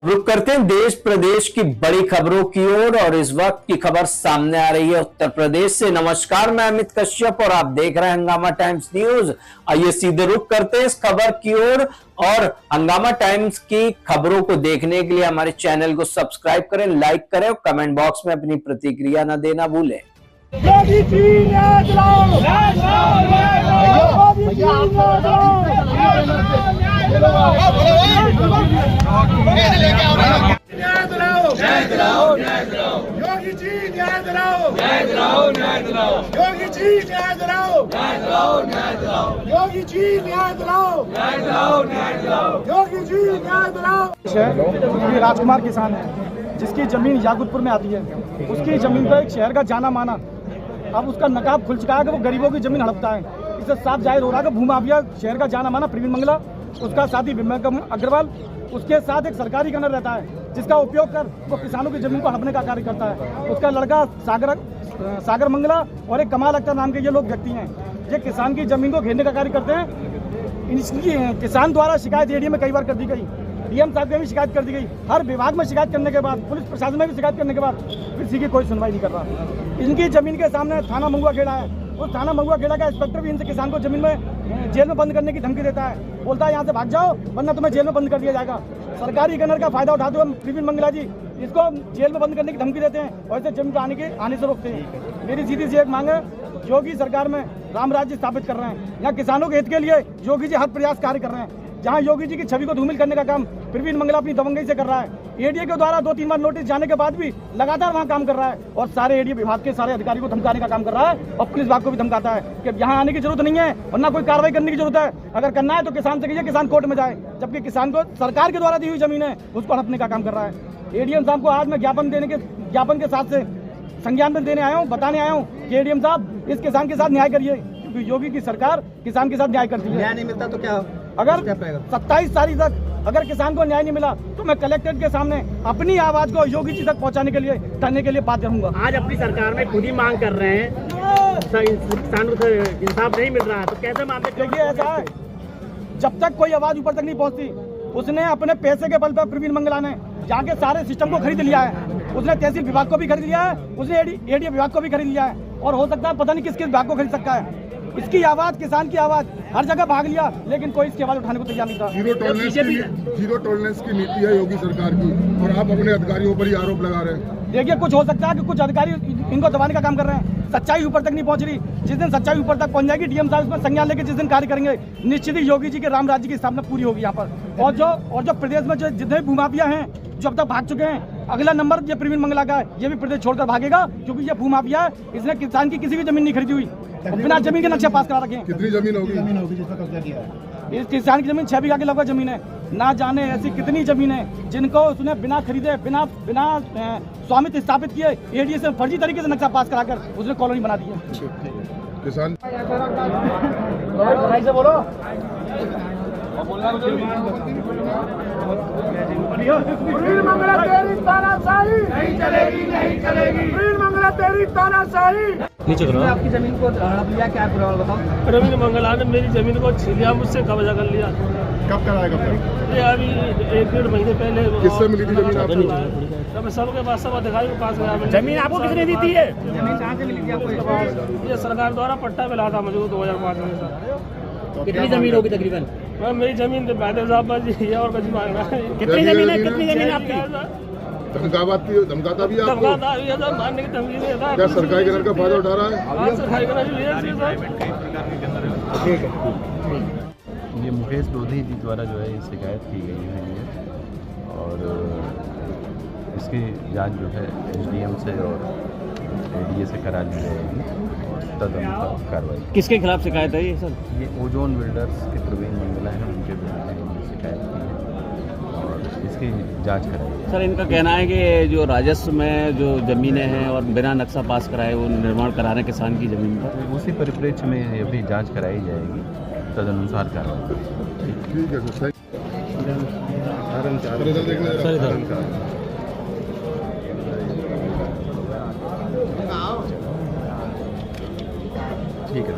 रुक करते हैं देश प्रदेश की बड़ी खबरों की ओर और इस वक्त की खबर सामने आ रही है उत्तर प्रदेश से। नमस्कार, मैं अमित कश्यप और आप देख रहे हैं हंगामा टाइम्स न्यूज। आइए सीधे रुक करते हैं इस खबर की ओर और हंगामा टाइम्स की खबरों को देखने के लिए हमारे चैनल को सब्सक्राइब करें, लाइक करें और कमेंट बॉक्स में अपनी प्रतिक्रिया न देना भूलें। योगी जी न्याय दिलाओ, न्याय दिलाओ, न्याय दिलाओ। योगी जी न्याय दिलाओ, न्याय दिलाओ, न्याय दिलाओ। योगी जी न्याय दिलाओ, न्याय दिलाओ, न्याय दिलाओ। योगी जी न्याय दिलाओ। ये राजकुमार किसान है जिसकी जमीन याकुतपुर में आती है। उसकी जमीन पर एक शहर का जाना माना अब उसका नकाब खुल चुका है कि वो गरीबों की जमीन हड़पता है। इससे साफ जाहिर हो रहा है कि भूमाफिया शहर का जाना माना प्रवीण मंगला, उसका साथी विमल अग्रवाल, उसके साथ एक सरकारी गनर रहता है जिसका उपयोग कर वो किसानों की जमीन को हड़पने का कार्य करता है। उसका लड़का सागर मंगला और एक कमाल अख्तर नाम के ये लोग व्यक्ति हैं। ये किसान की जमीन को घेरने का कार्य करते हैं। इसकी किसान द्वारा शिकायत एडीएम में कई बार कर दी गई, डीएम साहब में भी शिकायत कर दी गई। हर विभाग में शिकायत करने के बाद, पुलिस प्रशासन में भी शिकायत करने के बाद किसी की कोई सुनवाई नहीं कर रहा। इनकी जमीन के सामने थाना मंगुआ खेड़ा है। उस थाना मंगुआ खेड़ा का इंस्पेक्टर भी इनसे किसान को जमीन में जेल में बंद करने की धमकी देता है। बोलता है यहाँ से भाग जाओ वरना तुम्हें जेल में बंद कर दिया जाएगा। सरकारी गनर का फायदा उठाते हुए प्रवीण मंगला जी इसको जेल में बंद करने की धमकी देते हैं और इसे जमीन पर आने से रोकते हैं। मेरी सीधी सी एक मांग है, योगी सरकार में राम राज्य स्थापित कर रहे हैं। यहाँ किसानों के हित के लिए योगी जी हर प्रयास कार्य कर रहे हैं। जहां योगी जी की छवि को धूमिल करने का काम प्रवीण मंगला अपनी दबंगई से कर रहा है। एडीए के द्वारा 2-3 बार नोटिस जाने के बाद भी लगातार वहां काम कर रहा है और सारे एडीए विभाग के सारे अधिकारी को धमकाने का काम कर रहा है और पुलिस विभाग को भी धमकाता है कि यहाँ आने की जरूरत नहीं है और ना कोई कार्रवाई करने की जरूरत है। अगर करना है तो किसान से कीजिए, किसान कोर्ट में जाए, जबकि किसान को सरकार के द्वारा दी हुई जमीन है उसको हड़पने का काम कर रहा है। एडीएम साहब को आज मैं ज्ञापन के साथ से संज्ञान में देने आया हूँ, बताने आया हूँ कि एडीएम साहब इस किसान के साथ न्याय करिए, क्योंकि योगी की सरकार किसान के साथ न्याय करती है। न्याय नहीं मिलता तो क्या अगर 27 तारीख तक अगर किसान को न्याय नहीं मिला तो मैं कलेक्ट्रेट के सामने अपनी आवाज को योगी जी तक पहुंचाने के लिए करने के लिए बाध्य रहूंगा। आज अपनी सरकार में खुद ही मांग कर रहे हैं, किसानों को इंसाफ नहीं मिल रहा है तो कैसे मानते? देखिए ऐसा है, जब तक कोई आवाज ऊपर तक नहीं पहुंचती, उसने अपने पैसे के बल पर प्रवीण मंगला ने जाके सारे सिस्टम को खरीद लिया है। उसने तहसील विभाग को भी खरीद लिया है, उसने एडीए विभाग को भी खरीद लिया है और हो सकता है पता नहीं किस किस विभाग को खरीद सकता है। इसकी आवाज, किसान की आवाज हर जगह भाग लिया लेकिन कोई इसकी आवाज उठाने को तैयार नहीं था। जीरो टॉलरेंस की नीति है योगी सरकार की और आप अपने अधिकारियों पर ही आरोप लगा रहे हैं। देखिए कुछ हो सकता है कि कुछ अधिकारी इनको दबाने का काम कर रहे हैं। सच्चाई ऊपर तक नहीं पहुंच रही। जिस दिन सच्चाई ऊपर तक पहुंच जाएगी, डीएम साहब इसमें संज्ञान लेकर जिस दिन कार्य करेंगे, निश्चित ही योगी जी के राम राज्य की स्थापना पूरी होगी यहाँ पर। और जो प्रदेश में जो जितने भूमाफिया हैं जो अब तक भाग चुके हैं, अगला नंबर ये प्रवीण मंगला का है। ये भी प्रदेश छोड़कर भागेगा क्योंकि ये भूमाफिया है। इसने किसान की किसी भी जमीन नहीं खरीदी हुई, बिना जमीन के नक्शा पास करा रखे हैं। कितनी जमीन होगी जिसका कब्जा किया है? इस किसान की जमीन 6 बीघा के लगभग जमीन है। ना जाने ऐसी कितनी जमीन है जिनको उसने बिना खरीदे, बिना स्वामित्व स्थापित किए एडीए से फर्जी तरीके से नक्शा पास कराकर उसने कॉलोनी बना दी है। किसान बोलो प्रवीण मंगला तेरी तानाशाही नहीं चलेगी, नहीं चलेगी। प्रवीण मंगला तेरी तानाशाही। आपकी जमीन को हड़प लिया, क्या पूरा बताओ? प्रवीण मंगला ने मेरी जमीन को छीन लिया, मुझसे कब्जा कर लिया। कब कराएगा? ये अभी 1-1.5 महीने पहले। किससे मिली थी जमीन आपको? मैं सबके पास, सब अधिकारी के पास गया। जमीन आपको किसने दी थी? जमीन कहाँ से मिली थी आपको? ये सरकार द्वारा पट्टा मिला था मुझे 2005 में। कितनी जमीन होगी तकरीबन? मेरी जमीन तो बैठे साहब है और कुछ मांगना है। कितनी जमीन है? कितनी जमीन आपकी? धमकाता भी आपको? धमकाता भी है सर, मारने की धमकी देता है। क्या सरकारी गनर का फायदा उठा रहा है? हाँ, सरकारी गनर भी है सर। ठीक है। ये मुकेश लोधी जी द्वारा जो है ये शिकायत की गई है ये, और इसकी जांच जो है एसडीएम से और एडीए से करा ली जाएगी और तदनुसार कार्रवाई। किसके खिलाफ शिकायत है ये सर? ये ओजोन बिल्डर्स के प्रवीण मंगला हैं, उनके विरुद्ध ये शिकायत की है और इसकी जांच कराई। सर इनका कहना है कि जो राजस्व में जो ज़मीनें हैं और बिना नक्शा पास कराए वो निर्माण करा रहे हैं किसान की ज़मीन पर। उसी परिप्रेक्ष्य में अभी जांच कराई जाएगी, तदनुसार कार्रवाई। ठीक है सर। ठीक है।